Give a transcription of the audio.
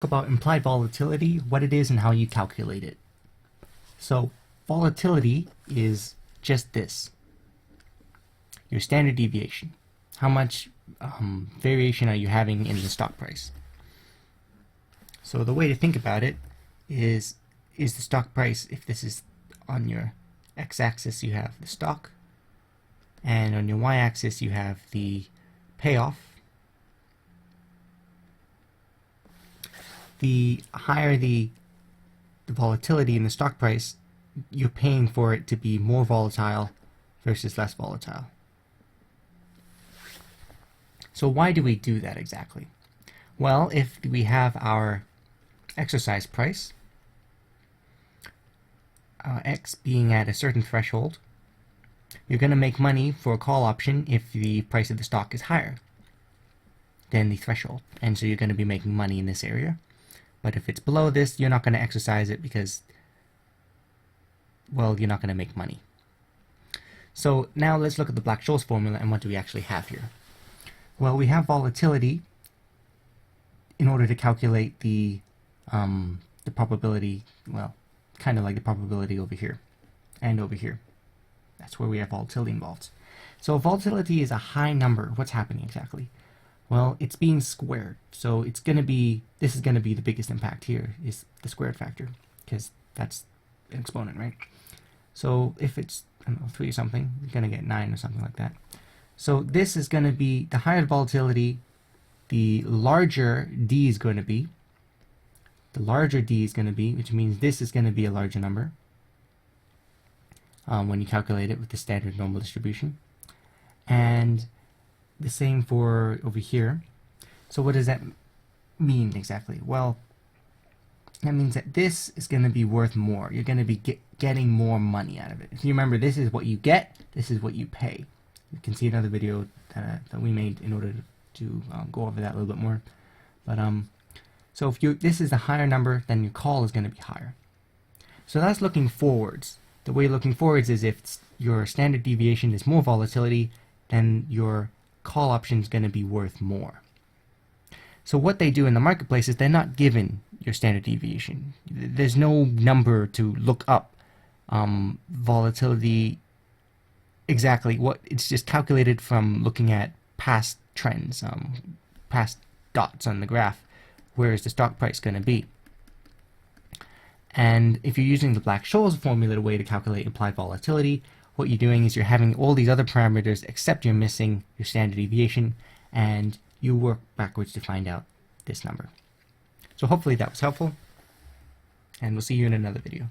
About implied volatility, what it is and how you calculate it. So volatility is just this, your standard deviation. How much variation are you having in the stock price? So the way to think about it is the stock price, if this is on your x-axis you have the stock, and on your y-axis you have the payoff. The higher the volatility in the stock price, you're paying for it to be more volatile versus less volatile. So why do we do that exactly? Well, if we have our exercise price, X being at a certain threshold, you're going to make money for a call option if the price of the stock is higher than the threshold. And so you're going to be making money in this area. But if it's below this, you're not going to exercise it because, well, you're not going to make money. So now let's look at the Black-Scholes formula and what do we actually have here. Well, we have volatility in order to calculate the probability, well, kind of like the probability over here and over here. That's where we have volatility involved. So volatility is a high number. What's happening exactly? Well, it's being squared, so it's going to be, this is going to be the biggest impact here, is the squared factor, because that's an exponent, right? So if it's, I don't know, 3 or something, you're going to get 9 or something like that. So this is going to be, the higher the volatility, the larger D is going to be. The larger D is going to be, which means this is going to be a larger number when you calculate it with the standard normal distribution. And the same for over here. So what does that mean exactly? Well, that means that this is going to be worth more. You're going to be getting more money out of it. If you remember, this is what you get, this is what you pay. You can see another video that we made in order to go over that a little bit more. But so if this is a higher number, then your call is going to be higher. So that's looking forwards. The way you're looking forwards is if your standard deviation is more volatility, then your call option is going to be worth more. So what they do in the marketplace is they're not given your standard deviation. There's no number to look up volatility exactly. What it's just calculated from looking at past trends, past dots on the graph. Where is the stock price going to be? And if you're using the Black-Scholes formula, the way to calculate implied volatility, what you're doing is you're having all these other parameters except you're missing your standard deviation, and you work backwards to find out this number. So hopefully that was helpful, and we'll see you in another video.